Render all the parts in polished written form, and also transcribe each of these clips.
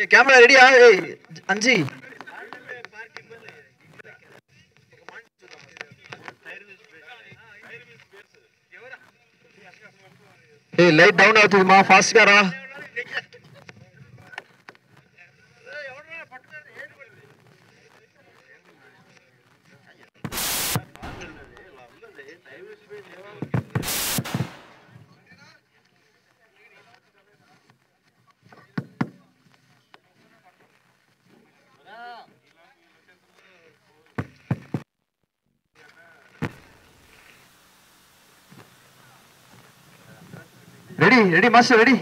Camera ready अंजी light down అవుతుంది మా ఫాస్ట్ గా రా रेडी रेडी मास्टर रेडी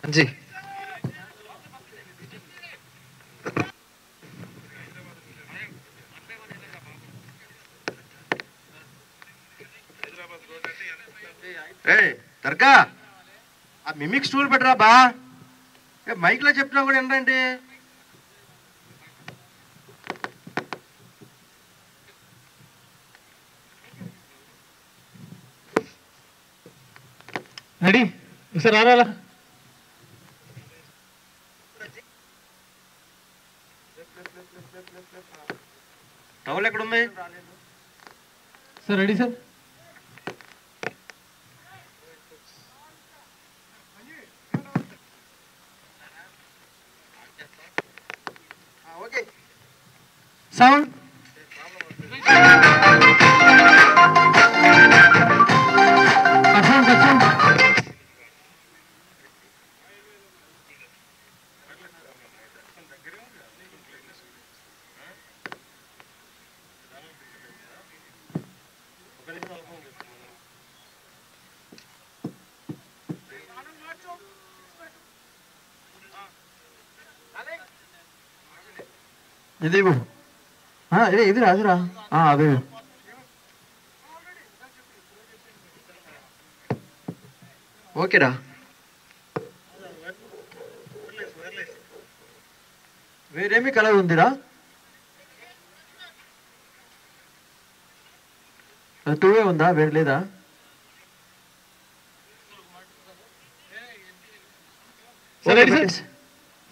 जी దర్గా ఆ మిమిక్ స్టూల్ పెట్టరా బా మైక్ లో చెప్పినా కూడా ఏంటంటే రెడీ సార్ రారా టవల్ ఎక్కడ ఉంది sir ready sir okay sound ఇదేవు ఇదిరా అదిరా అదే ఓకేరా వేరేమి కలర్ ఉందిరా టూవే ఉందా వేరే లేదా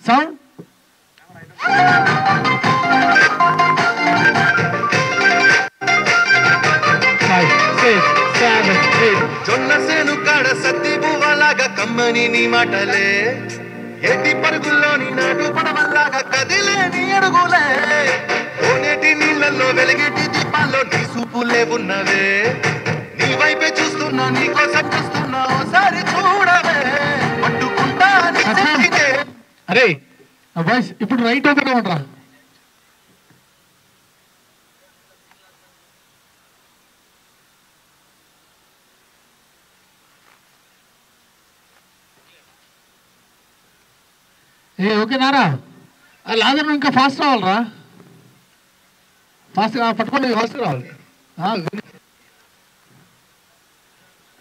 సౌండ్ జొన్నసేను కాడ సత్తి పువ్వలాగా కమ్మని నీ మాటలే ఎట్టి పరుగుల్లోని నాటు పడవల్లాగా కదిలేని అడుగులే కోనేటి నీళ్ళల్లో వెలిగేటి దీపాల్లో నీ సూపులే ఉన్నవే నీ వైపే చూస్తున్నా నీ కోసం చూస్తున్నా ఒకసారి చూడవే పట్టుకుంటా అరే వాయిస్ ఇప్పుడు రైట్ ఓపెన్ అవ్వట్రా ఓకే నారా లాదర్ ఇంకా ఫాస్ట్ రావాలరా ఫాస్ట్గా పట్టుకోండి ఫాస్ట్ రావాలి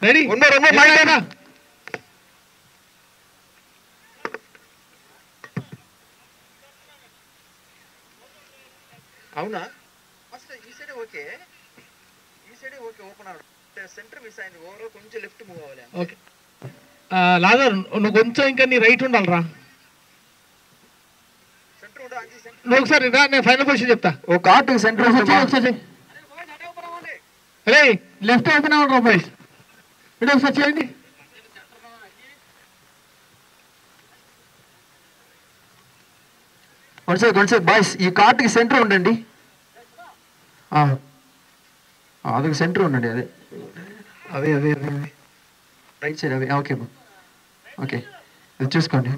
రెడీ అవునా ఫస్ట్ ఈ సైడ్ ఓకే ఓపెన్ అవ్వడం సెంటర్ మిస్ అయింది ఓవర్ కొంచెం లెఫ్ట్ మూవ్ అవ్వాలి ఓకే లాదర్ నువ్వు కొంచెం ఇంకా నీ రైట్ ఉండాలరా నువ్వు ఒకసారి రా నేను ఫైనల్ పొజిషన్ చెప్తా ఓ కార్ట్ సెంటర్ ఒకసారి అరే లెఫ్ట్ ఓపెన్ అవ్వడం బాయ్స్ ఇటు ఒకసారి చేయండి కొంచెం బాయ్స్ ఈ కార్ట్కి సెంటర్ ఉండండి అదొక సెంటర్ ఉండండి అదే అవే రైట్ సైడ్ అవి ఓకే బా ఓకే ఇది చూసుకోండి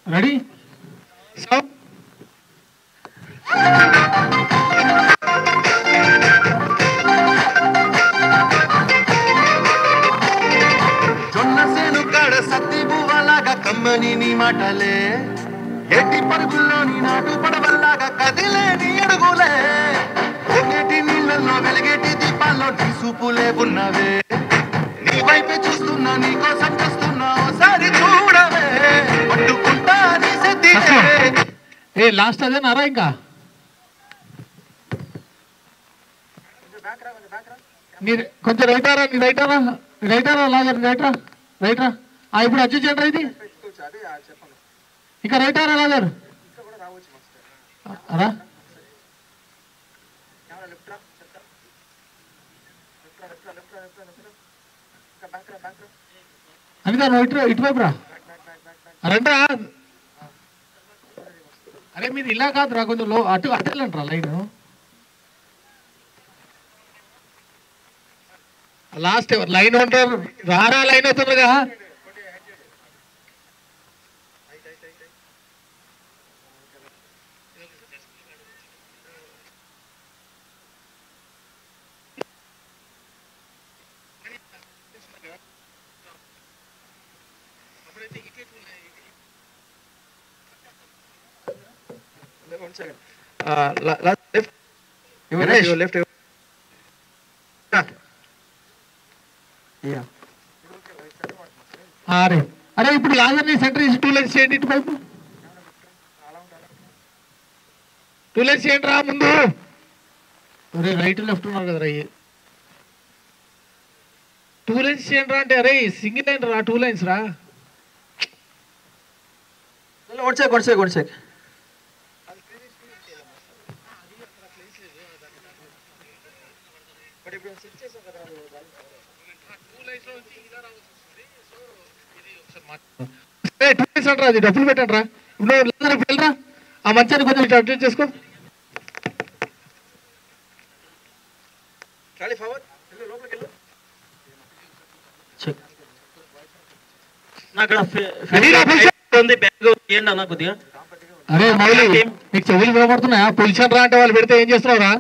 రెడీ సో జొన్నసేను కాడ సత్తి బువ్వలాగా కమ్మని నీ మాటలే ఎట్టి పరుగుల్లోని నాటు పడవల్లాగా కదిలేని అడుగులే కొన్నిటి నీళ్ళల్లో వెలిగేటి దీపాల్లో నీ సూపులే ఉన్నవే నీ వైపే చూస్తున్నా నీ కోసం చూస్తున్నా ఓసారి చూడవే పట్టుకుంటా నీ సెత్తినే ఏ లాస్ట్ అదేనారా ఇంకా మీరు కొంచెం రైటారా నీ రైటారా రైటారా లాగర్ రైటరా రైటరా ఇప్పుడు వచ్చేసేంట్రా ఇది ఇంకా రైటారా లాగర్ రా అనిగా నువ్వు ఇటువైపు రా రండ్రా అరే మీది ఇలా కాదురా కొంచెం అటు వెళ్ళండిరా లైన్ లాస్ట్ ఎవరు లైన్ ఉంటారు రారా లైన్ అవుతుండగా లెఫ్ట్ అరే అరే ఇప్పుడు లాగర్ని సెంటర్ ఇసి 2 లైన్స్ చేయండి ఇటువైపు 2 లైన్స్ చేయండి రా ముందు అరే రైట్ లెఫ్ట్ ఉన్నారు కదా రయ్యి 2 లైన్స్ చేయండి రా అంటే అరే సింగిల్ లైన్ రా 2 లైన్స్ రా వన్ సెక్ అది డబ్బులు పెట్టండి రా ఇప్పుడు వెళ్ళరా ఆ మంచాన్ని కొంచెం ఇట్లా అడ్జస్ట్ చేసుకో అరే మౌలి నీకు చెవులు వినపడుతున్నాయా పొజిషన్ రా అంటే వాళ్ళు పెడితే ఏం చేస్తున్నావు రా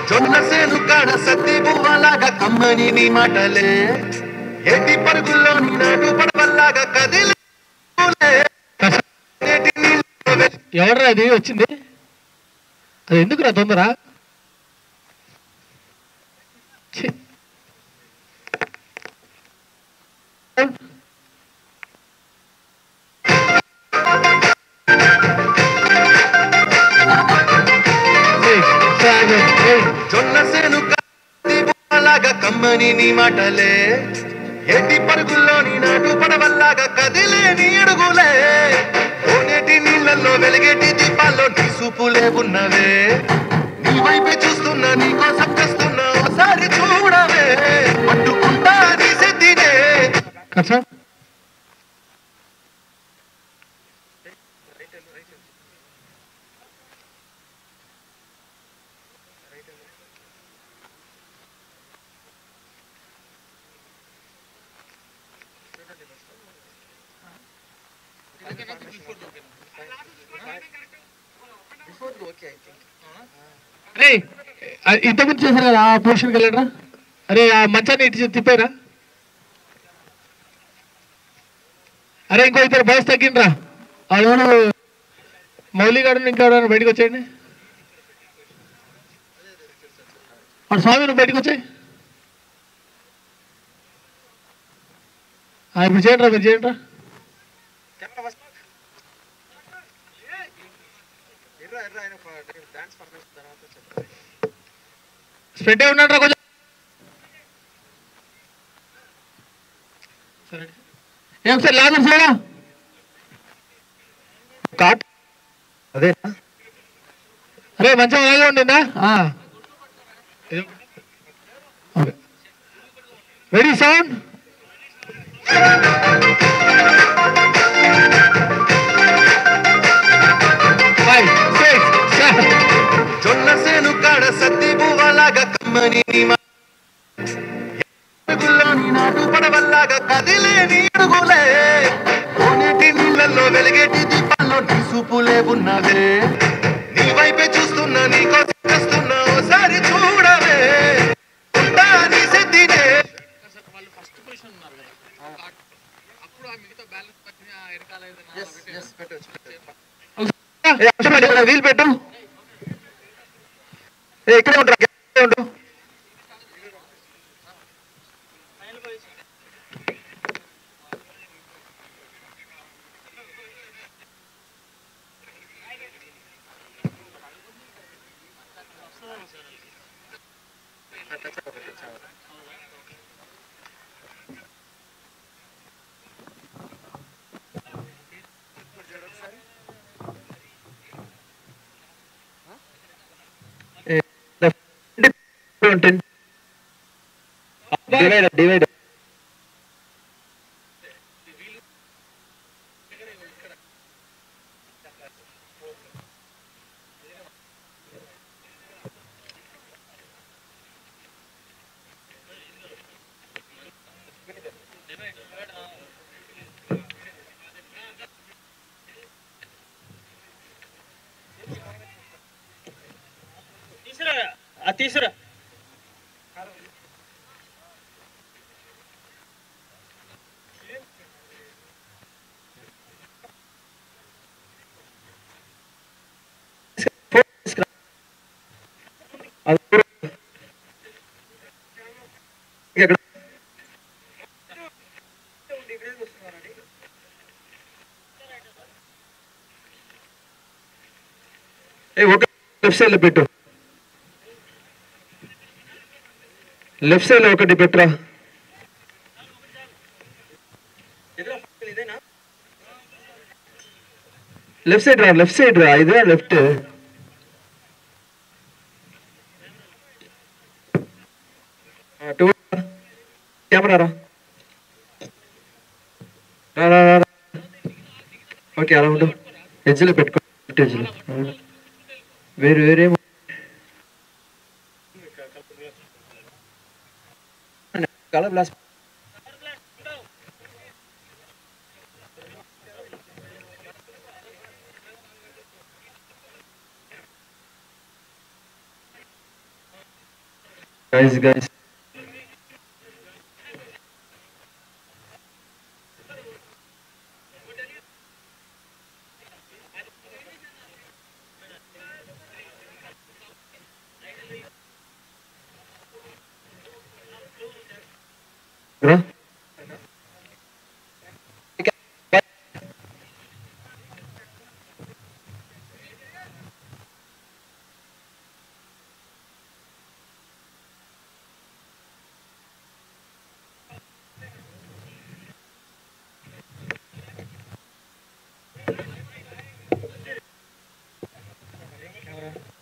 జొన్నసేను కాడ సత్తి బువ్వలాగా కమ్మని నీ మాటలే ఎట్టి పరుగుల్లోని నాటు పడవల్లాగా కదిలే ఎవడరా అది వచ్చింది అది ఎందుకురా తొందర జొన్నసేను బువ్వలాగా కమ్మని నీ మాటలే ఎట్టి పరుగుల్లోని నాటు పడవల్లాగా కదిలేని అడుగులే కోనేటి నీళ్ళల్లో వెలిగేటి దీపాల్లో నీ సూపులే ఉన్నవే నీ వైపే చూస్తున్నా నీ కోసం చేస్తున్నా ఒకసారి చూడవే పట్టుకుంటా నీ సెత్తినే అరే ఇంతకుముందు చేశారు కదా ఆ పొజిషన్కి వెళ్ళరా అరే ఆ మంచాన్ని ఇటు తిప్పారా అరే ఇంకో ఇద్దరు బాయ్స్ తగ్గిండ్రా అదే మౌలిగాడు ఇంకా బయటకు వచ్చేయండి వాడు స్వామి నువ్వు బయటకు వచ్చాయి ఇప్పుడు చేయండి రా మీరు చేయండి రా స్ప్రెడ్ అయి ఉన్నాడు కొంచెం. ఏం సార్ లాజర్ సారా కాట్ అదే అరే మంచిగా అలాగే ఉండిందా? రెడీ సౌండ్ జొన్న సేను కాడ సత్తి పువ్వలాగా కమ్మని అడుగుల్లోని నాటు పడవల్లాగా కదిలేని అడుగులే కోనేటి నీళ్ళల్లో వెలిగేటి దీపాల్లో నీ సూపులే ఉన్నవే నీ వైపే చూస్తున్నా నీ కోసం చూస్తున్నా ఓసారి చూడవే ఉంటా నీ సిద్ధినే. వీలు పెట్టు. ఇక్కడే ఉంటారు. డివైడ్ తీసిరా లెఫ్ట్ సైడ్ లో పెట్టు. లెఫ్ట్ సైడ్ లో ఒకటి పెట్టురా. లెఫ్ట్ సైడ్ రా, లెఫ్ట్ సైడ్ రా, ఇదే లెఫ్ట్. కెమెరా రా. ఓకే అలా ఉండు. ఎడ్జ్లో పెట్టుకో. ఎడ్జ్లో వేరే వేరే కలర్ గ్లాస్. guys రా.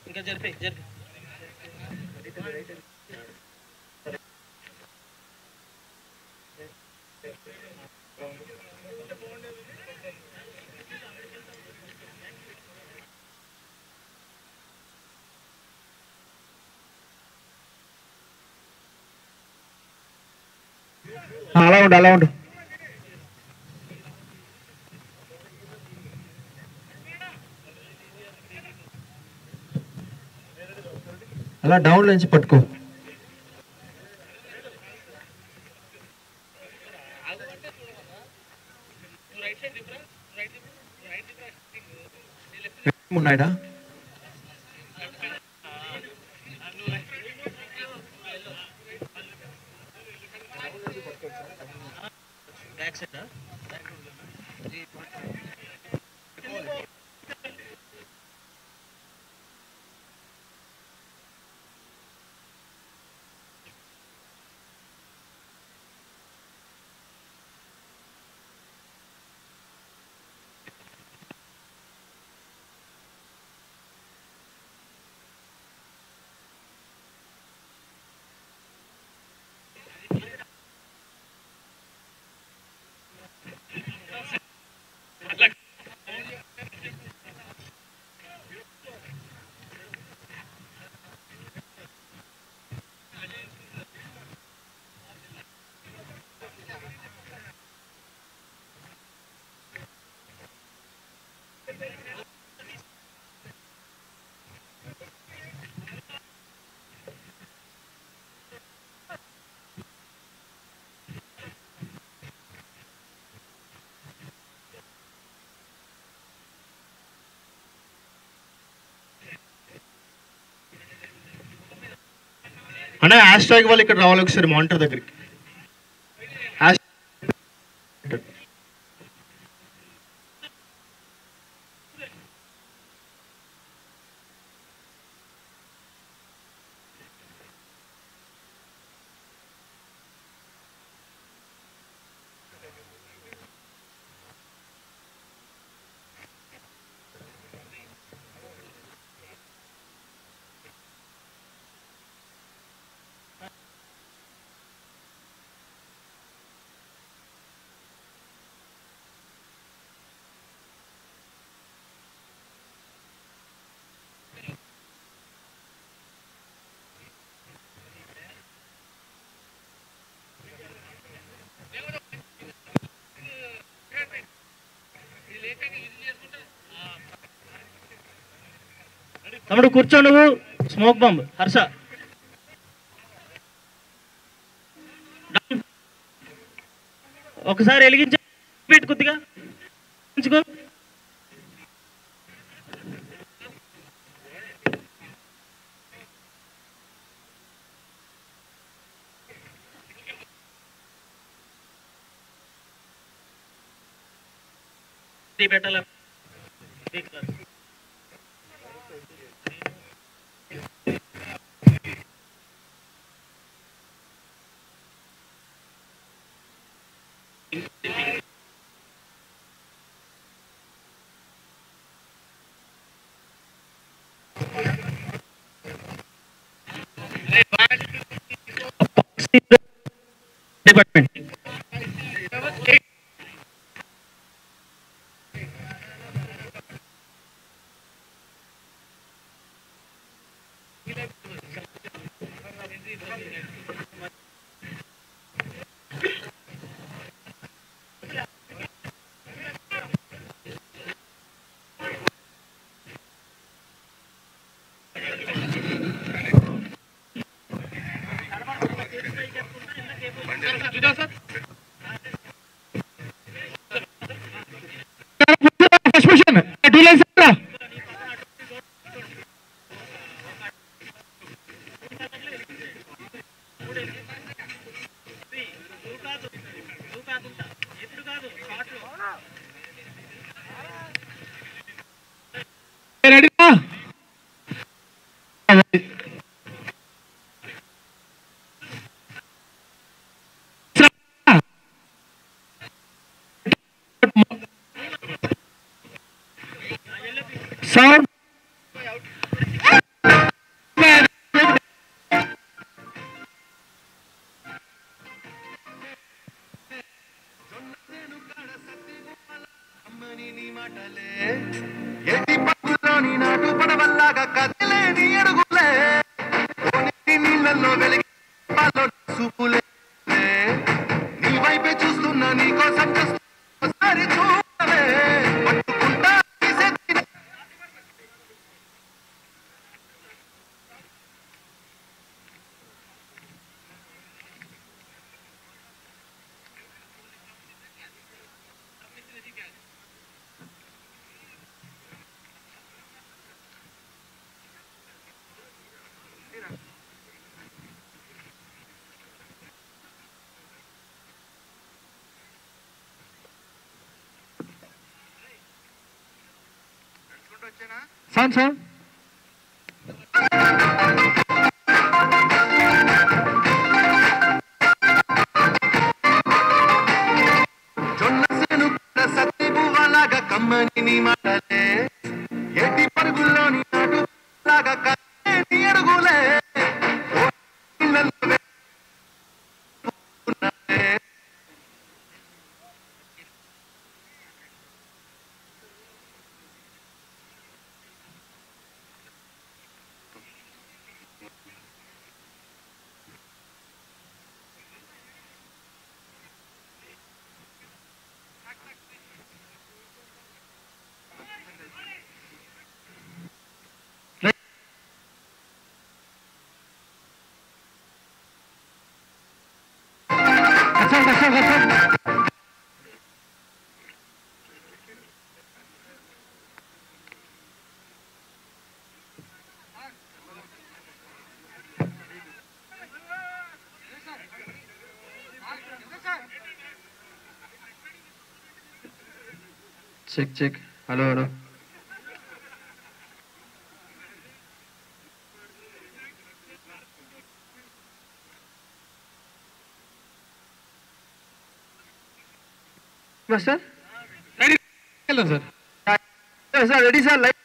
ఇంకా జరిపి అలా ఉండు, అలా ఉండు. అలా డౌన్ నుంచి పట్టుకో. ఉన్నాయా? బ్యాక్ సైడ్ అన్న హ్యాష్ ట్యాగ్ వాళ్ళు ఇక్కడ రావాలి ఒకసారి మానిటర్ దగ్గరికి. తమ్ముడు కూర్చో, నువ్వు స్మోక్ బాంబ్ హర్ష. ఒకసారి వెలిగించు, పెట్టు కొద్దిగా ఉంచుకో. పెట్టాల డిపార్ట్మెంట్. రెడీనా? సౌండ్ ఎట్టి పరుగులోని నాటు పడవల్లాగా కదిలేని అడుగులే నీళ్ళల్లో వెలిగి చూపులే నీ వైపే చూస్తున్నా నీ కోసం ఒకసారి చూడలే పట్టుకుంటా సౌండ్ సౌండ్ జొన్న సేను సత్తి పువ్వలాగా కమ్మని నీ మాటలే ఎట్టి పరుగుల్లోని నాటు లాగా కదిలేని అడుగులే నీళ్ళల్లో వెలిగి check hello master ready sir sir ready sir light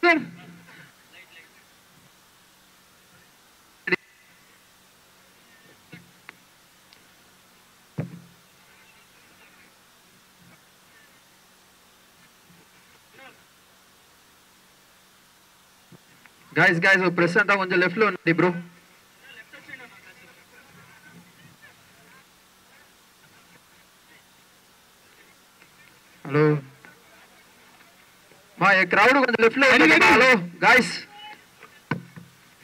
sir guys press అంతా కొంచెం లెఫ్ట్ లో ఉండండి బ్రో. హలో మా క్రౌడ్ కొంచెం లెఫ్ట్ లో ఉండండి. హలో గైస్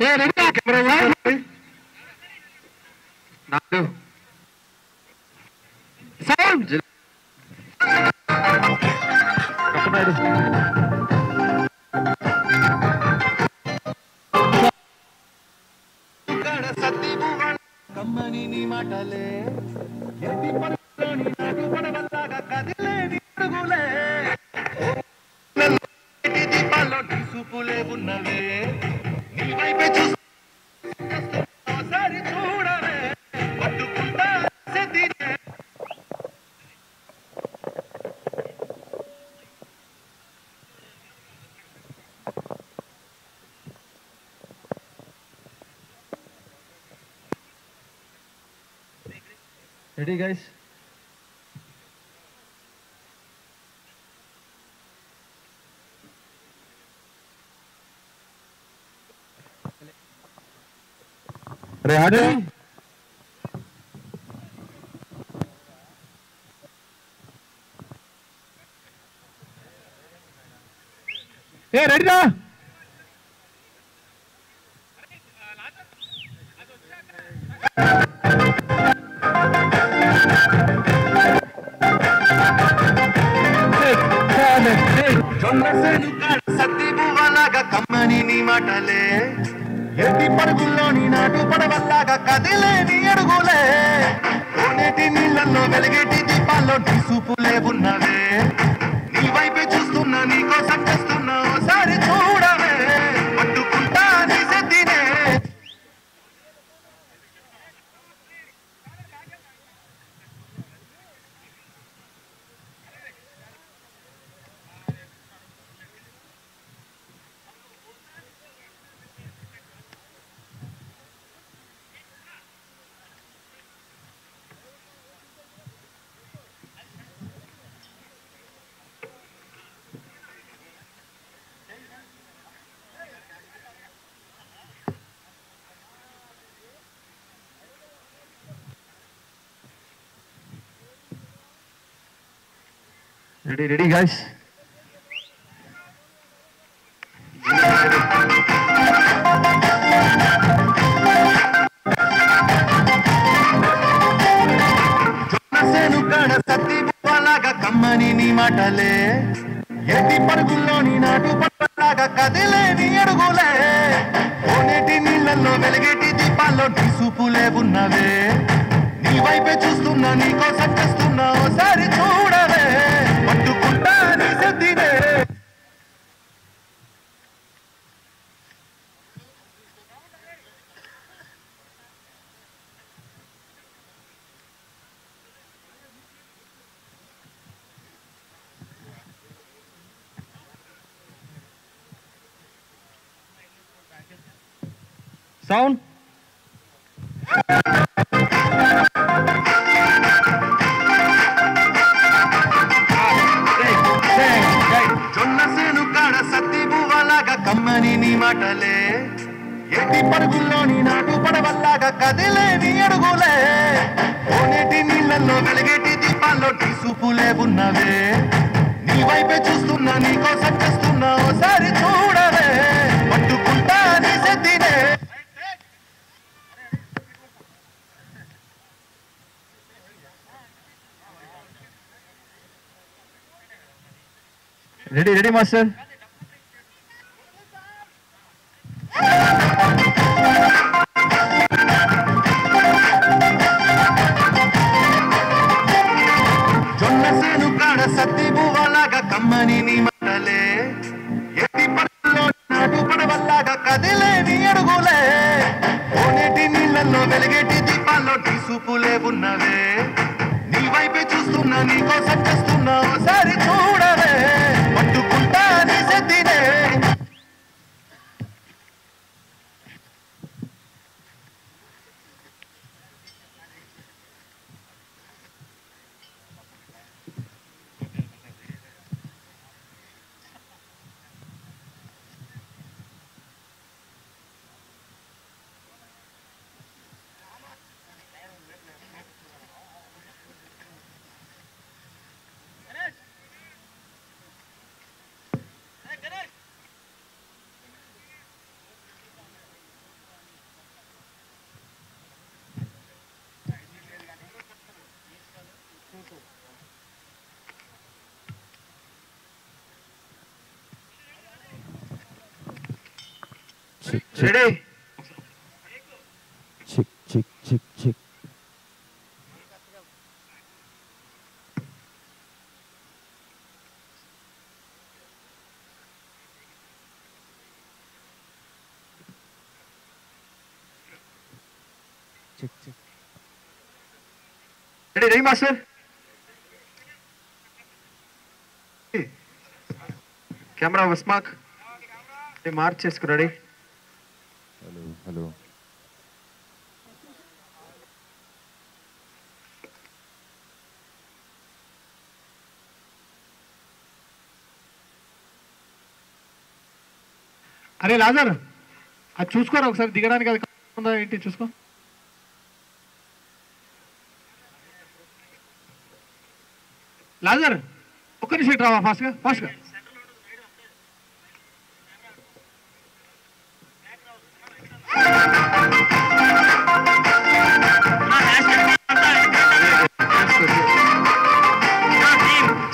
కెమెరా నాడు సౌండ్ కమ్మని నీ మాటలే ఎట్టి పరుగులోని నాటు పడవల్లాగా కదిలేని అడుగులే దీపాల్లో నీ చూపులే ఉన్నవే నీ వైపే చూసారి చూడవే పట్టుకుంటా రెడీ గైస్ రెడీ రెడీరా సత్తి పువ్వలాగా కమ్మని నీ మాటలే ఎట్టి పరుగుల్లోని నాటు పడవల్లాగా కదిలేని అడుగులే కోనేటి నీళ్ళల్లో వెలిగేటి దీపాల్లో నీ చూపులే ఉన్నవే నీ వైపే చూస్తున్నా నీ కోసం చేస్తున్నా ఓసారి చూడవే పట్టుకుంటా నీ సద్దినే రెడీ గైస్ సత్తి పువ్వలాగా కమ్మని నీ మాటలే ఎట్టి పరుగుల్లోని నాటు పడవల్లాగా కదిలేని అడుగులే కోనేటి నీళ్ళల్లో వెలిగేటి దీపాల్లో నీ చూపులే ఉన్నవే నీ వైపే చూస్తున్నా నీ కోసం చేస్తున్నా ఓసారి చూడవే పట్టుకుంటా నీ సద్దినే సౌండ్ జొన్న సేను కాడ సత్తి పువ్వలాగా కమ్మని నీ మాటలే ఎట్టి పరుగుల్లోని నాటు పడవల్లాగా కదిలేని అడుగులే కోనేటి నీళ్ళల్లో వెలిగేటి దీపాల్లో నీ చూపులే ఉన్నవే నీ వైపే చూస్తున్నా నీ కోసం చేస్తున్నా ఓసారి చూడవే పట్టుకుంటా నీ సద్దినే రెడీ మాస్టర్ జొన్న సేను కాడ సత్తి రెడీ చిక్ రెడీ రెడీ మాస్టర్ కెమెరా విస్మాక్ మార్క్ చేసుకు రెడీ హలో అరే లాజర్ అది చూసుకోరా ఒకసారి దిగడానికి అది ఉందా ఏంటి చూసుకో లాజర్ ఒక్క నిమిషం రావా ఫాస్ట్గా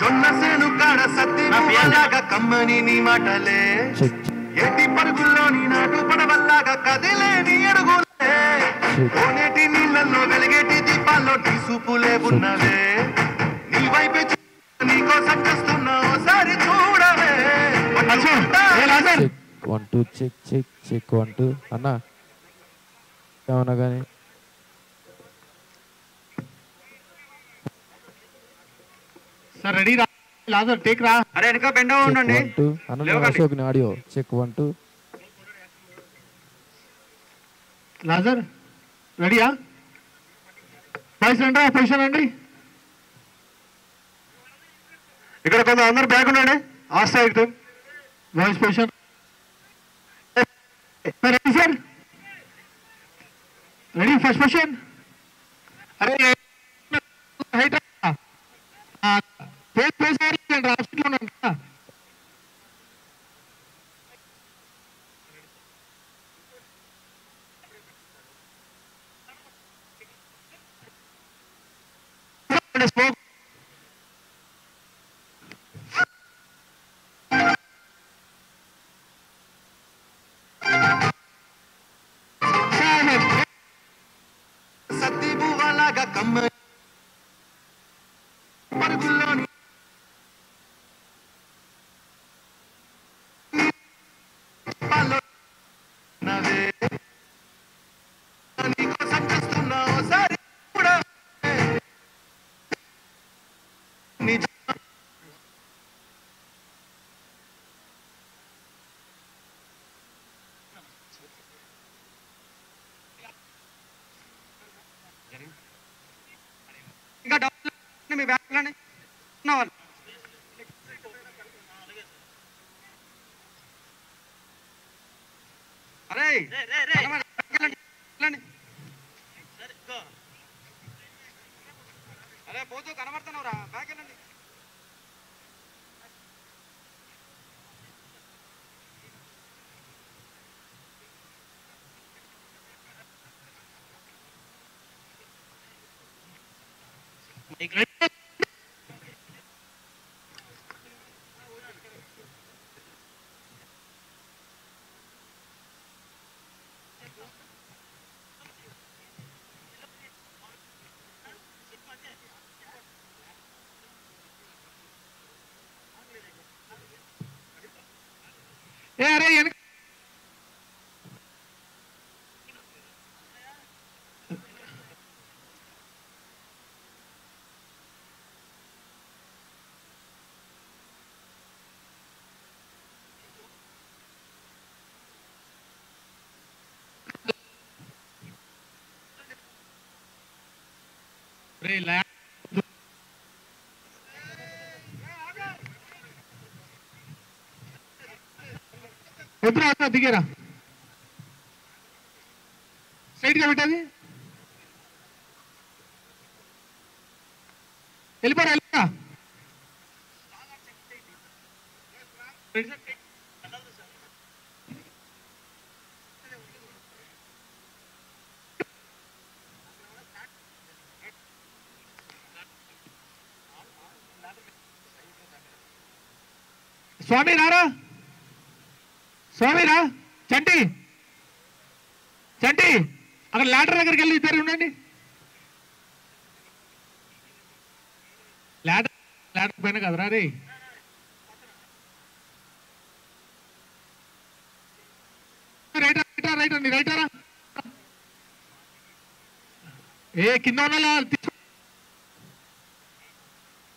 జొన్న సేను కాడ సత్తి పువ్వలాగా కమ్మని నీ మాటలే ఎట్టి పరుగుల్లోని నాటు పడవల్లాగా కదిలేని అడుగులే కోనేటి నీళ్ళల్లో వెలిగేటి దీపాల్లో నీ సూపులే ఉన్నవే నీ వైపే నీ కోసం చూస్తున్నా ఓసారి చూడవే లాజర్ 1 2 చెక్ 1 2 అన్న ఏమన్నా కానీ సార్ రెడీ రా లాజర్ టేక్ రా అరే వెనక బెండ ఉండండి 1 2 అన్న అశోక్ ని ఆడియో చెక్ 1 2 లాజర్ రెడీయా పొజిషన్ అండి ఇక్కడ కొంత అందరు బ్యాక్ ఉండండి ఆస్తా voice position ready sir ready first position అరే హైట్ ఫేస్ రాష్ట్రంలో ఉన్నాను స్మోక్ సత్తి పువ్వలాగా కమ్మని పరుగుల్లోని దీపాల్లో ఉన్నవే నీ కోసం చూస్తున్నా ఓసారి చూడవే నిజ ఇంకా డబ్బులు మీ బ్యాగ్లోనే ఉన్నవాళ్ళు అరే అరే పోతూ కనబడుతున్నావురా బ్యాగ్ వెళ్ళండి అరే వెనక వద్దురా దిగేరా స్ట్రైట్ గా పెట్టేది వెళ్ళిపోరా స్వామి రారా చంటి చంటి అక్కడ లాడర్ దగ్గరికి వెళ్ళి ఇద్దరు ఉండండి. లాడర్ పైన కదరా రే. రైట్ అండి రైటరా. ఏ కింద ఉన్న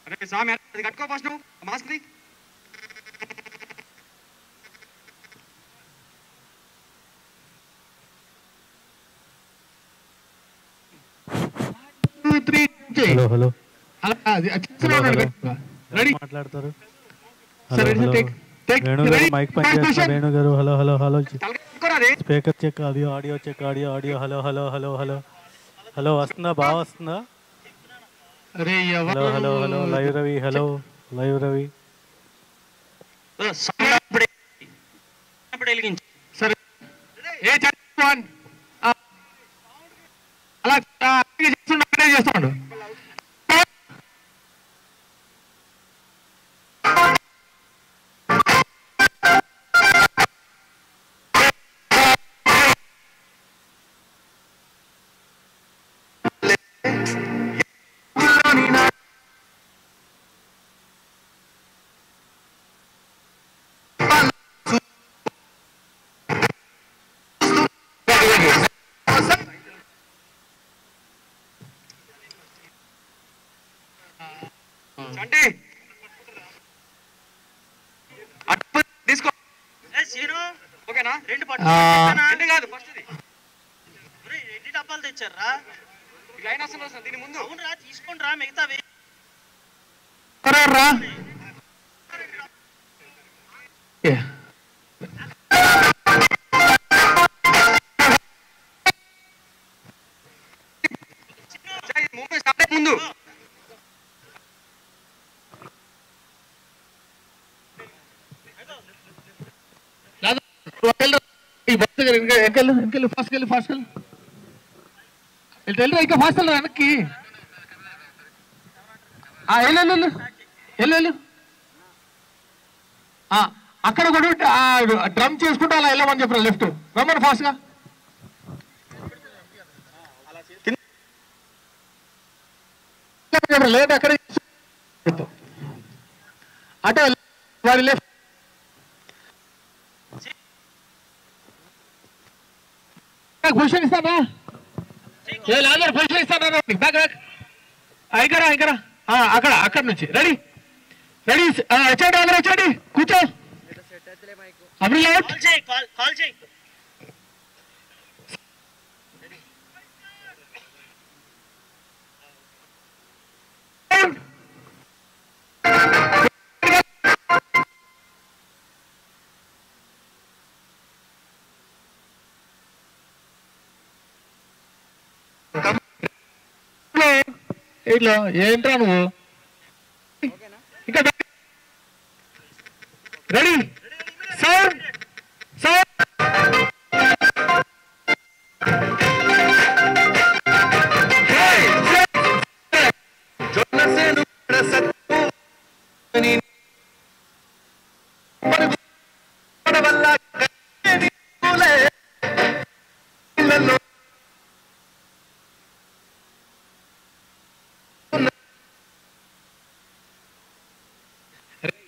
అరే స్వామి అది కట్టుకో ఫస్ట్ నువ్వు మాస్క్ ది. హలో హలో రెడీ మాట్లాడతారు. మైక్ వేణు గారు హలో హలో హలో కట్టుకోరా రే. Speaker check, audio check, audio hello hello hello hello hello వస్తుందా? బాగా వస్తుందా? అరే hello hello hello live Ravi, hello live Ravi. సరే ఏ అలా చేస్తున్నాడు. చంటి అటు తీసుకో. ఓకేనా? రెండు కాదు ఫస్ట్ ఎన్ని డబ్బాలు తెచ్చారా? లైన్ వస్తుంది దీని ముందు. అవునరా తీసుకోండి రా మిగతావి. ముందు ఇంకా ఫాస్ట్ వెనక్కి వెళ్ళు. అక్కడ కూడా డ్రమ్ చేసుకుంటూ అలా వెళ్ళమని చెప్పారు. లెఫ్ట్ రమ్మని ఫాస్ట్ గా. లేదు అక్కడ అటే వాడి లెఫ్ట్. పొజిషన్ ఇస్తానా? పొజిషన్ ఇస్తానా? బ్యాక్ ఇక్కడ అక్కడ నుంచి రెడీ వచ్చాడు. అందరూ వచ్చాడు, కూర్చో. కాల్ చేయి. ఇట్లా ఏంట్రా నువ్వు? ఇంకా రెడీ సౌండ్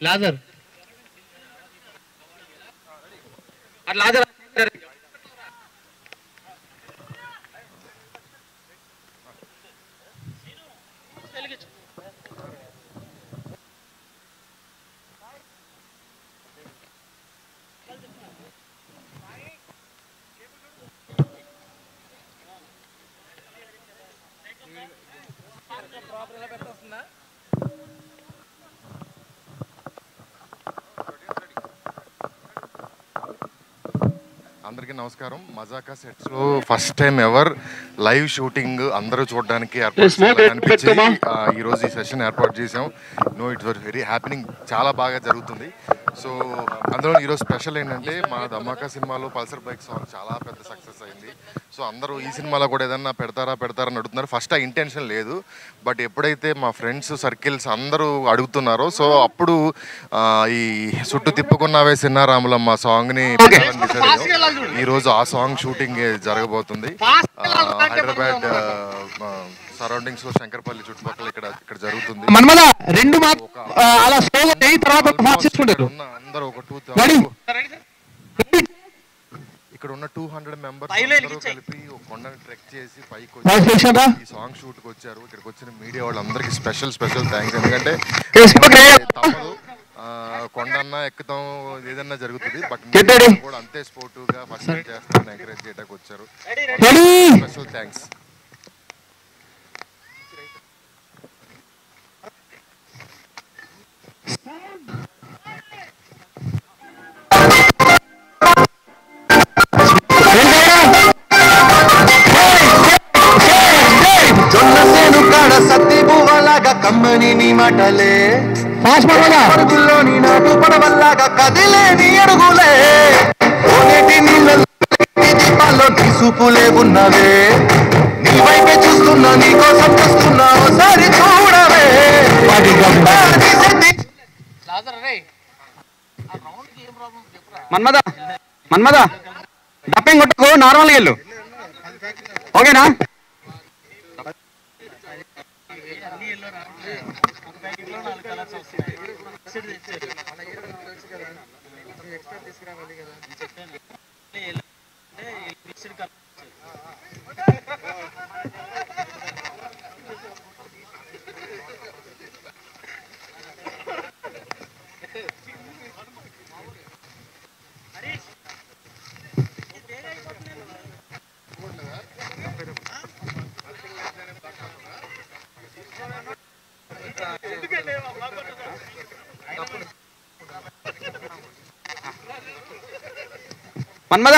లాజర్ లాజర్ అందరికీ నమస్కారం. మజాకా సెట్స్లో first time ever live shooting అందరూ చూడడానికి అనిపించి ఈరోజు ఈ సెషన్ ఏర్పాటు చేసాం. ఇట్స్ వెరీ హ్యాపెనింగ్, చాలా బాగా జరుగుతుంది. సో అందులో ఈరోజు స్పెషల్ ఏంటంటే మా ధమాకా సినిమాలో పల్సర్ బైక్ సాంగ్ చాలా పెద్ద సక్సెస్ అయింది. సో అందరూ ఈ సినిమాలో కూడా ఏదన్నా పెడతారని అడుగుతున్నారు. ఫస్ట్ ఆ ఇంటెన్షన్ లేదు, బట్ ఎప్పుడైతే మా ఫ్రెండ్స్ సర్కిల్స్ అందరూ అడుగుతున్నారో సో అప్పుడు ఈ చుట్టూ తిప్పుకున్నావే సిన్నారాములమ్మ సాంగ్ని ఈరోజు ఆ సాంగ్ షూటింగ్ జరగబోతుంది. హైదరాబాద్ సరౌండింగ్స్ లో శంకర్పల్లి చుట్టుపక్కల ఇక్కడ జరుగుతుంది. అందరూ ఒక 200 ఇక్కడ ఉన్న 200 మెంబర్స్ కలిపి ఒక కొండని ట్రెక్ చేసి పైకి వచ్చి ఈ సాంగ్ షూట్ కి వచ్చారు. ఇక్కడికి వచ్చిన మీడియా వాళ్ళందరికీ స్పెషల్ థ్యాంక్స్. ఎందుకంటే తప్పదు, కొండన్నా ఎక్కుతాం ఏదన్నా జరుగుతుంది, బట్ కూడా అంతే స్పోర్టివ్ గా ఫస్ట్ చేస్తాను ఎంకరేజ్ చేయడానికి వచ్చారు. Special thanks. కమ్మని నీ మాటలే పరుగుల్లోని నాటు పడవల్లాగా కదిలే నీ అడుగులే దీపాల్లో తీసుకులే ఉన్నవే నీ వైపే చూస్తున్నా నీ కోసం చూస్తున్నా ఒకసారి చూడవే. మన్మద డప్పింగ్ కొట్టకు, నార్మల్గా వెళ్ళు, ఓకేనా? మన్మద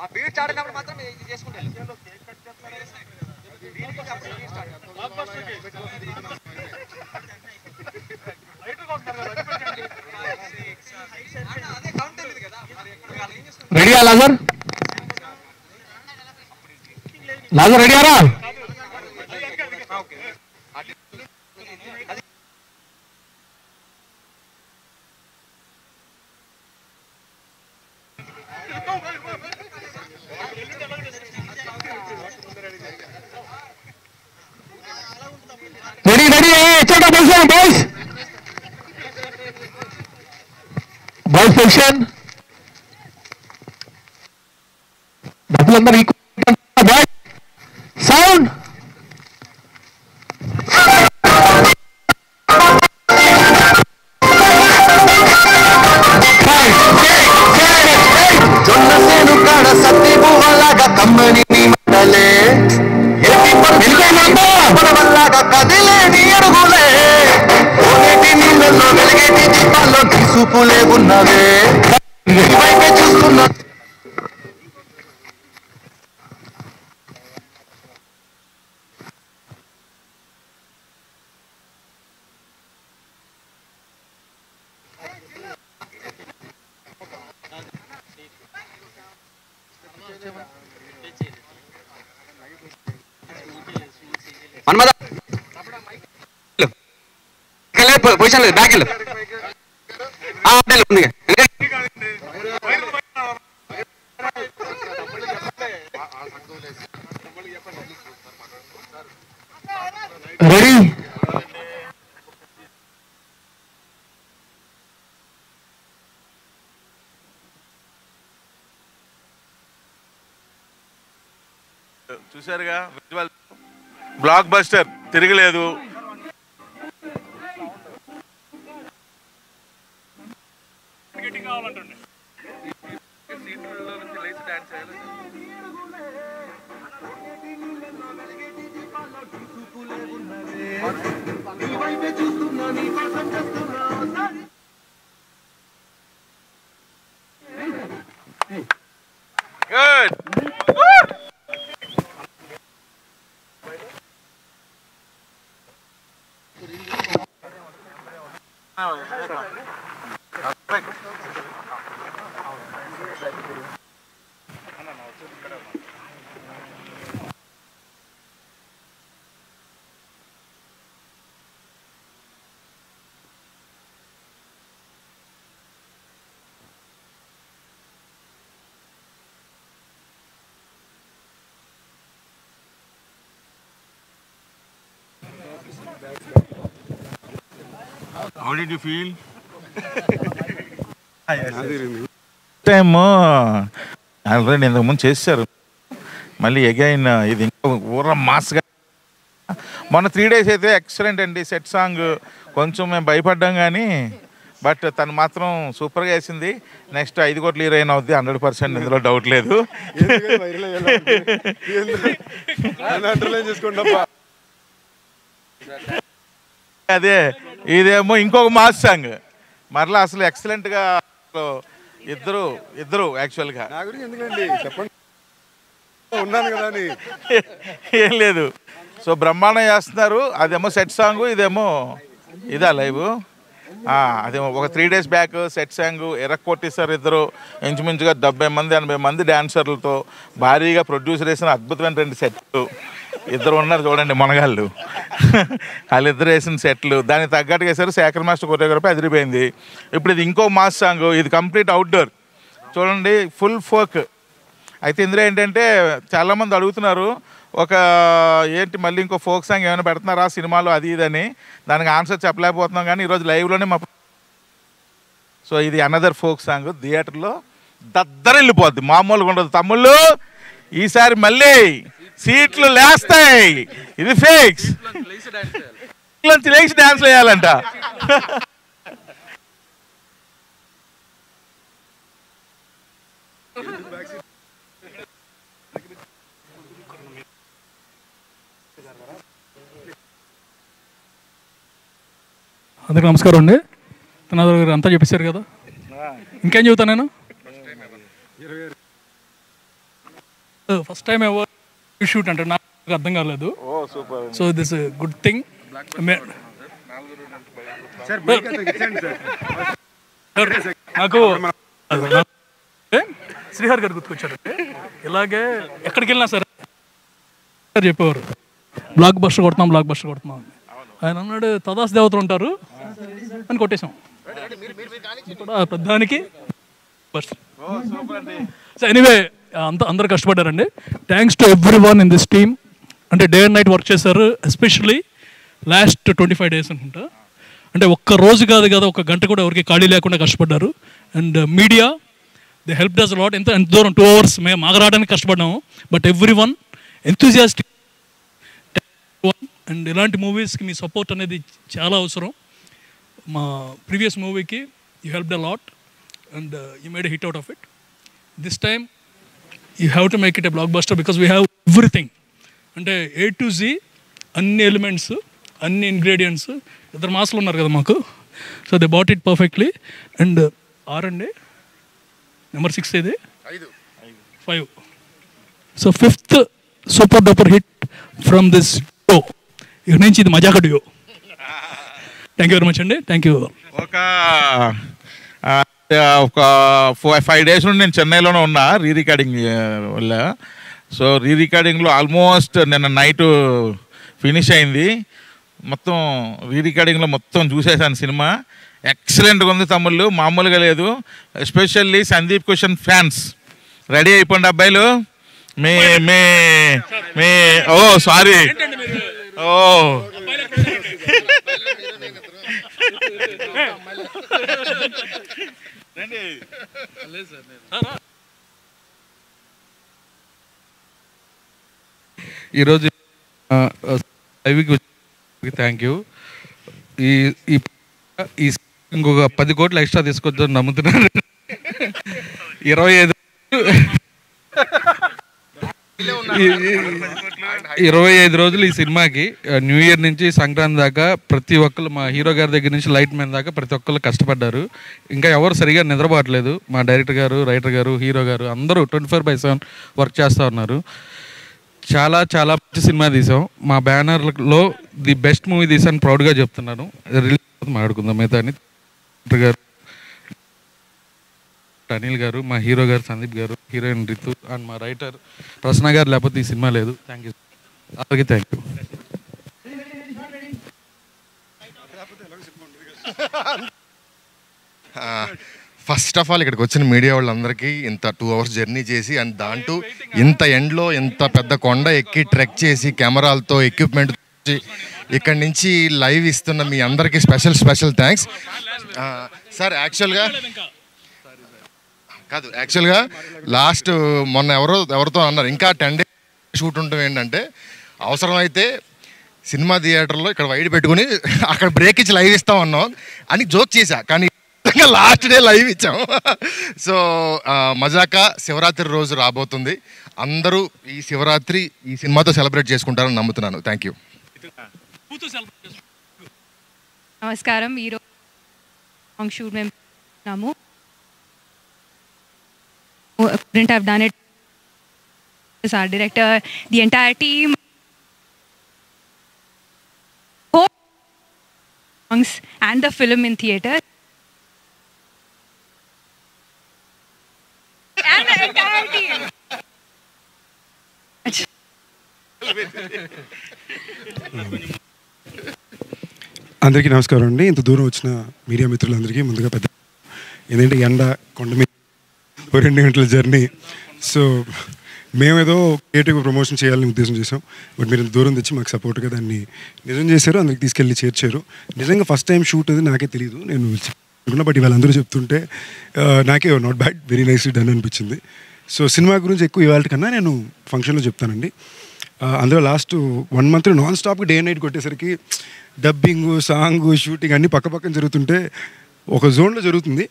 ఆ బీట్ చాడినప్పుడు మాత్రం చేసుకుంటే రెడీయా లాజర్? లాజర్ రెడీయారా? రెడీ రెడీ ఎచ్చండి పొజిషన్ బాయ్స్, బాయ్స్ పొజిషన్, డబ్బులందరూ బాయ్స్ సౌండ్. జొన్నసేను కాడ సత్తి పువ్వలాగా కమ్మని నీ మాటలే పడవల్లాగా కదిలే నీ అడుగులే కోనేటి నీళ్ళల్లో వెలిగేటి దీపాల్లో తీసుకులే ఉన్నవే వైపే చూస్తున్నా. మన్మద పొజిషన్ లేదు, బ్యాక్ వెళ్ళు, ఉంది. రెడీ చూసారుగా, విజువల్ బ్లాక్ బస్టర్, తిరగలేదు. Good. How did you feel? Time already ఇంతకుముందు చేశారు, మళ్ళీ అగైన్ ఇది ఇంకా ఊర మాస్గా. మొన్న 3 days అయితే ఎక్సలెంట్ అండి. సెట్ సాంగ్ కొంచెం మేము భయపడ్డాం కానీ బట్ తను మాత్రం సూపర్గా వేసింది. నెక్స్ట్ 5 కోట్ల హీరోయిన్ అవుద్ది 100%, ఇందులో డౌట్ లేదు. అదే ఇదేమో ఇంకొక మాస్ సాంగ్ మరలా అసలు ఎక్సలెంట్గా ఇద్దరు యాక్చువల్గా ఏం లేదు. సో బ్రహ్మాండం చేస్తున్నారు. అదేమో సెట్ సాంగ్, ఇదేమో ఇదా లైవ్. అదేమో ఒక 3 days బ్యాక్ సెట్ సాంగ్ ఎరక్కొట్టేశారు ఇద్దరు. ఇంచుమించుగా 70 మంది 80 మంది డాన్సర్లతో భారీగా ప్రొడ్యూసర్ వేసిన అద్భుతమైన 2 సెట్లు. ఇద్దరు ఉన్నారు చూడండి మనగాళ్ళు, వాళ్ళిద్దరు వేసిన సెట్లు దానికి తగ్గట్టుగా వేశారు. శేఖర్ మాస్టర్ కొరియోగ్రఫీ అదిరిపోయింది. ఇప్పుడు ఇది ఇంకో మాస్ సాంగ్, ఇది కంప్లీట్ అవుట్డోర్ చూడండి, ఫుల్ ఫోక్. అయితే ఇందులో ఏంటంటే చాలామంది అడుగుతున్నారు ఒక ఏంటి మళ్ళీ ఇంకో ఫోక్ సాంగ్ ఏమైనా పెడుతున్నారా సినిమాలో అది ఇదని. దానికి ఆన్సర్ చెప్పలేకపోతున్నాం కానీ ఈరోజు లైవ్లోనే సో ఇది అనదర్ ఫోక్ సాంగ్. థియేటర్లో దద్దరిల్లిపోద్ది, మామూలుగా ఉండదు తమ్ముళ్ళు. ఈసారి మళ్ళీ సీట్లు లేస్తాయి, ఇది ఫిక్స్. లేచి డాన్స్ వేయాలంట. అందరికీ నమస్కారం అండి. తనాదర్ గారు అంతా చెప్పేశారు కదా, ఇంకేం చెబుతాను నేను. ఫస్ట్ టైం ఎవరు షూట్ అంటే నాకు అర్థం కాలేదు. So this good thing. నాకు శ్రీహర్ గారు గుర్తుకొచ్చారంటే ఇలాగే ఎక్కడికి వెళ్ళినా సరే చెప్పేవారు బ్లాక్ బస్టర్ కొడుతున్నాం అని. ఆయన అన్నాడు తదాస్ దేవతలు ఉంటారు అని కొట్టేశాం. పెద్దానికి ఎనీవే అందరూ కష్టపడ్డారండి. Thanks to everyone in this team. అంటే డే అండ్ నైట్ వర్క్ చేశారు. ఎస్పెషల్లీ లాస్ట్ 25 days అనుకుంటా. అంటే ఒక్క రోజు కాదు కదా, ఒక గంట కూడా ఎవరికి ఖాళీ లేకుండా కష్టపడ్డారు. And media they help does lot. ఎంత దూరం 2 hours మేము ఆగరావడానికి కష్టపడ్డాము. But everyone enthusiastic. And ఇలాంటి మూవీస్కి మీ సపోర్ట్ అనేది చాలా అవసరం. మా ప్రీవియస్ మూవీకి you helped a lot and you made a hit out of it. This time you have to make it a block buster because we have everything. అంటే A to Z అన్ని elements, అన్ని ingredients. 2 మాసాలు ఉన్నారు కదా మాకు. So they bought it perfectly. And 6 అండి, number 6 ఇది 5. So 5th super duper hit from this show. ఇక నుంచి ఇది మజాక due. Thank you very much అండి. Thank you. ఒక 5 days నుండి నేను చెన్నైలోనే ఉన్నా రికార్డింగ్ వల్ల. సో రికార్డింగ్లో ఆల్మోస్ట్ నిన్న నైట్ ఫినిష్ అయింది. మొత్తం రికార్డింగ్లో మొత్తం చూసేసాను సినిమా. ఎక్సలెంట్గా ఉంది తమ్ముళ్ళు, మామూలుగా లేదు. Especially Sandeep Kishan fans ready అయిపోండి అబ్బాయిలు. మీ మీ మీ ఓ సారీ ఓ ఈరోజు థ్యాంక్ యూ. ఈ ఇంకొక 10 కోట్లు ఎక్స్ట్రా తీసుకొద్దని నమ్ముతున్నాను. 25 రోజులు ఈ సినిమాకి, న్యూ ఇయర్ నుంచి సంక్రాంతి దాకా ప్రతి ఒక్కరు, మా హీరో గారి దగ్గర నుంచి లైట్ మ్యాన్ దాకా ప్రతి ఒక్కరు కష్టపడ్డారు. ఇంకా ఎవరు సరిగా నిద్రపోవట్లేదు. మా డైరెక్టర్ గారు, రైటర్ గారు, హీరో గారు అందరూ 24/7 వర్క్ చేస్తూ ఉన్నారు. చాలా చాలా మంచి సినిమా తీసాం. మా బ్యానర్లో ది బెస్ట్ మూవీ తీసాను ప్రౌడ్గా చెప్తున్నాను. రిలీజ్ మాట్లాడుకుందాం మిగతా అని. డైరెక్టర్ గారు అనిల్ గారు, మా హీరో గారు సందీప్ గారు, హీరోయిన్ రితు అండ్ మా రైటర్ ప్రసన్న గారు లేకపోతే ఈ సినిమా లేదు. థ్యాంక్ యూ అందరికీ. Thank you. First of all ఇక్కడికి వచ్చిన మీడియా వాళ్ళందరికీ ఇంత 2 hours జర్నీ చేసి అండ్ దాంట్లో ఇంత ఎండ్లో ఇంత పెద్ద కొండ ఎక్కి ట్రెక్ చేసి కెమెరాలతో ఎక్విప్మెంట్ ఇక్కడి నుంచి లైవ్ ఇస్తున్న మీ అందరికీ స్పెషల్ థ్యాంక్స్ సార్. యాక్చువల్గా లాస్ట్ మొన్న ఎవరితో అన్నారు ఇంకా 10 days షూట్ ఉండటం ఏంటంటే అవసరమైతే సినిమా థియేటర్లో ఇక్కడ వైడ్ పెట్టుకుని అక్కడ బ్రేక్ ఇచ్చి లైవ్ ఇస్తాం అన్నాం అని జోక్ చేశా, కానీ లాస్ట్ డే లైవ్ ఇచ్చాం. సో మజాకా శివరాత్రి రోజు రాబోతుంది. అందరూ ఈ శివరాత్రి ఈ సినిమాతో సెలబ్రేట్ చేసుకుంటారని నమ్ముతున్నాను. Thank you. నమస్కారం. ఈరోజు సాంగ్ షూట్ మేము చేస్తున్నాము. couldn't have done it as our director, the entire team, songs and the film in theatre. And the entire team. అందరికీ నమస్కారం అండి. ఇంత దూరం వచ్చిన మీడియా మిత్రులందరికీ ముందుగా పెద్ద ఏంటంటే ఎండ కొండ మీద 2 గంటల జర్నీ. సో మేమేదో క్రియేటివ్ ప్రమోషన్ చేయాలని ఉద్దేశం చేసాం. బట్ మీరు ఇంత దూరం తెచ్చి మాకు సపోర్ట్గా దాన్ని నిజం చేశారు, అందరికి తీసుకెళ్ళి చేర్చారు. నిజంగా ఫస్ట్ టైం షూట్ అది నాకే తెలియదు, నేను అనుకున్నా. బట్ వాళ్ళందరూ చెప్తుంటే నాకే not bad, very nicely done అనిపించింది. సో సినిమా గురించి ఎక్కువ ఇవాళ కన్నా నేను ఫంక్షన్లో చెప్తానండి. అందులో లాస్ట్ 1 month నాన్ స్టాప్గా డే అండ్ నైట్ కొట్టేసరికి డబ్బింగ్, సాంగ్, షూటింగ్ అన్నీ పక్కపక్కన జరుగుతుంటే ఒక జోన్లో జరుగుతుంది.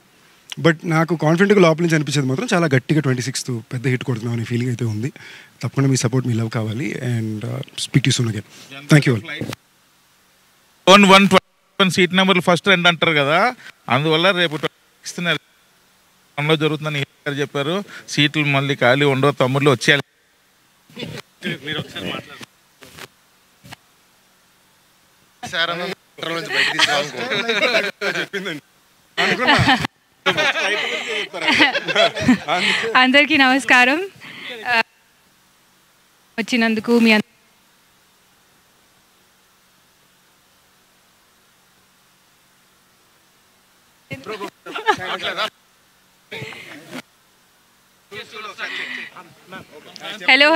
బట్ నాకు కాన్ఫిడెంట్గా లోపల నుంచి అనిపించేది మాత్రం చాలా గట్టిగా 26th పెద్ద హిట్ కొడుతున్నాం అనే ఫీలింగ్ అయితే ఉంది. తప్పకుండా మీ సపోర్ట్, మీ లవ్ కావాలి. And speak to soon again. Thank you all. 121 seat నెంబర్లు ఫస్ట్ 2 అంటారు కదా, అందువల్ల రేపు 26th జరుగుతుందని చెప్పారు. సీట్లు మళ్ళీ ఖాళీ ఉండవు, తమ్ముళ్ళు వచ్చేయాలి. అందరికీ నమస్కారం. వచ్చినందుకు మీ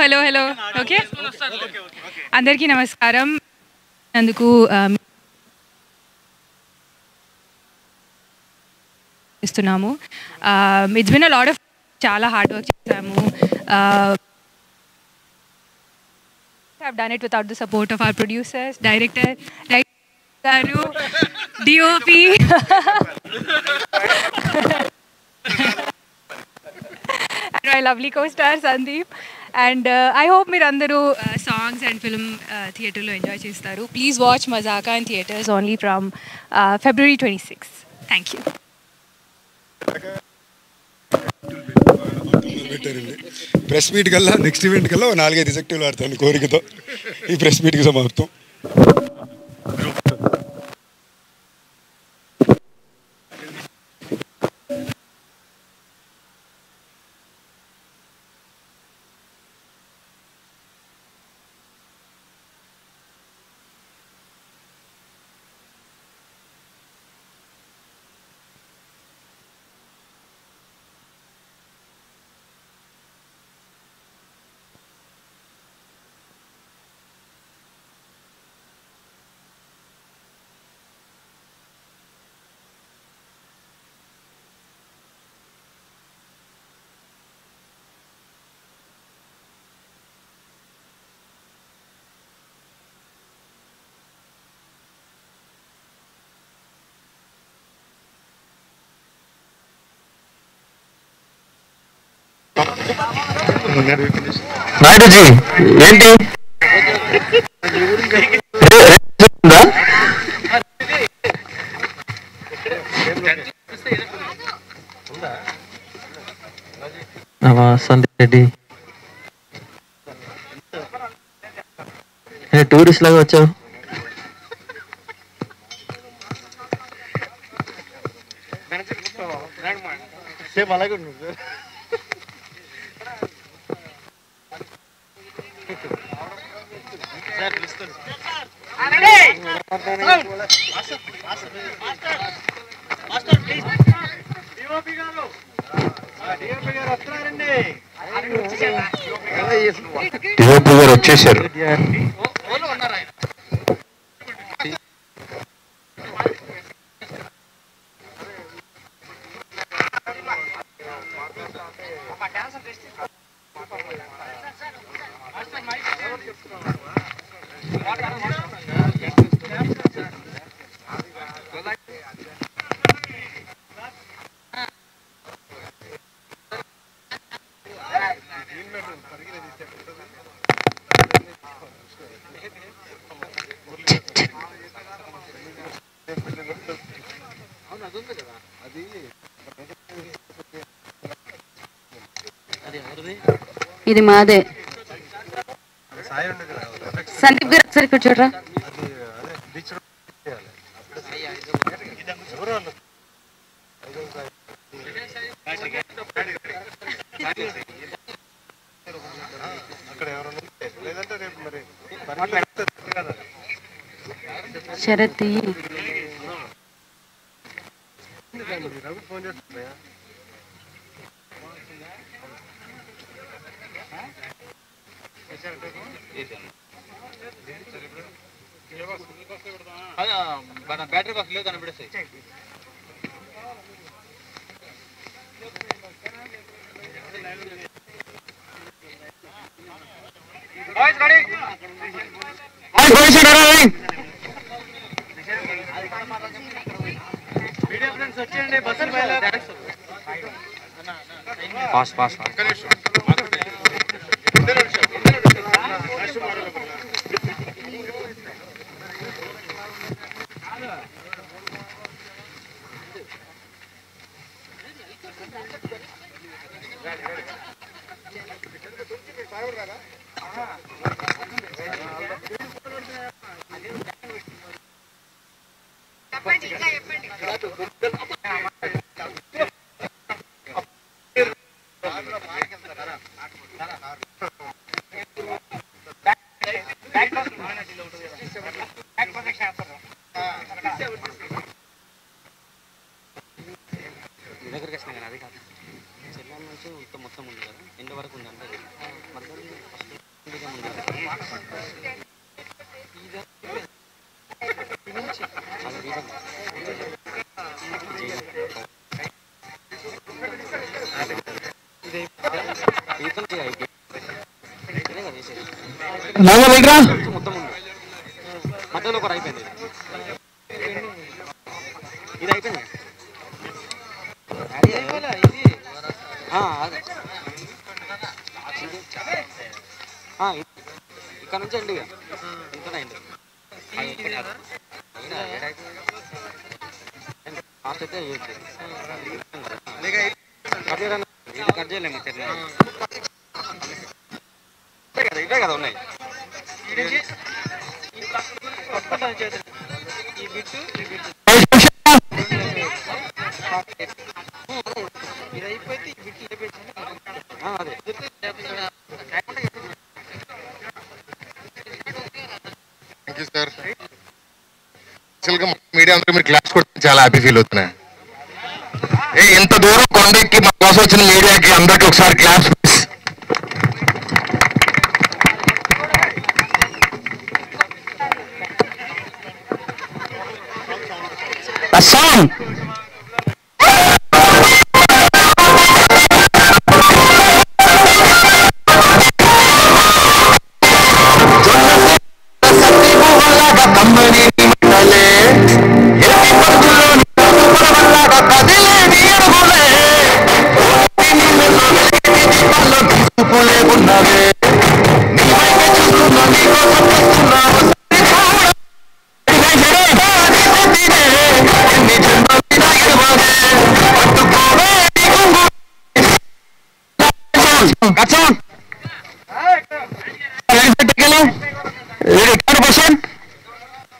హలో ఓకే. అందరికీ నమస్కారం. అందుకు ఇస్తున్నాము. It's been a lot of చాలా హార్డ్ వర్క్ చేసాము. have done it without the support of our producers, director, garu, DOP, and my lovely co-star Sandeep. And I hope మీరందరూ songs and film theatre లో enjoy చేస్తారు. Please watch Mazaka in theatres only from February 26th. Thank you. Press meet కల్లా next event కల్లా 4-5 ఎగ్జెక్టివ్లు ఆడతాను కోరికతో. ఈ press మీట్కి సమాప్తం. నాయుడుజీ ఏంటి సందీప్ రెడ్డి టూరిస్ట్ లాగా వచ్చావు. అలాగే వచ్చేసారు. ఇది మాదే. సందీప్ గారు ఒకసారి ఇక్కడ చూడరా. శరత్ బ్యాటరీ బాక్స్ లేదు కనిపిస్తాయి. ఫాస్ట్ ఫాస్ట్ దగ్గరికి వచ్చినా కానీ అది కాదు చెల్లం నుంచి మొత్తం ఉంది కదా ఎండ్ వరకు ఉంది అంటే మొత్తం ఉంది మధ్యలో ఒకటి అయిపోయింది. ఇది అయిపోయింది ఇక్కడ నుంచి అండి ఇంతనే అండి ఫాస్ట్ అయితే కట్ చేయలేము ఇవే కదా ఉన్నాయి. ఈ బిట్టు ఇది అయిపోతే ఈ బిట్టు అదే సార్. మీడియా అందరూ మీరు క్లాస్ కొట్టి చాలా హ్యాపీ ఫీల్ అవుతున్నా. ఎంత దూరం కొండెక్కి మా కోసం వచ్చిన మీడియాకి అందరికి ఒకసారి క్లాస్.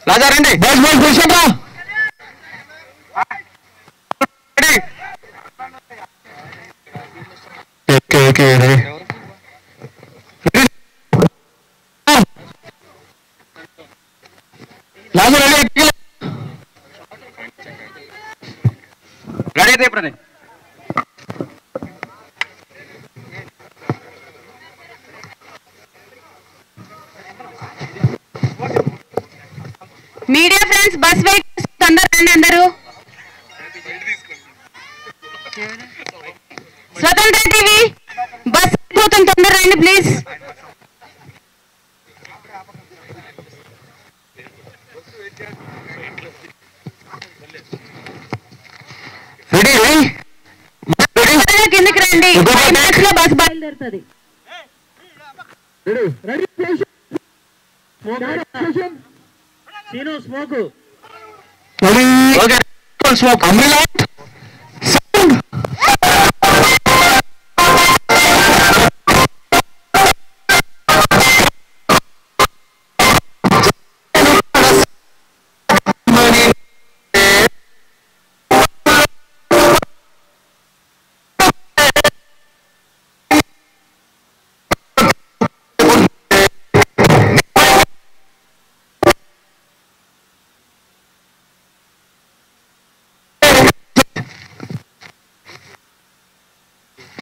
రాజా రండి రెడీ అయితే ఇప్పుడు మీడియా ఫ్రెండ్స్ బస్ వెయిట్ తొందర రండి అందరూ. స్వతంత్ర టీవీ బస్ పోతుంది తొందర రండి ప్లీజ్. లో బస్ బయలుదేరుతుంది. స్మోక్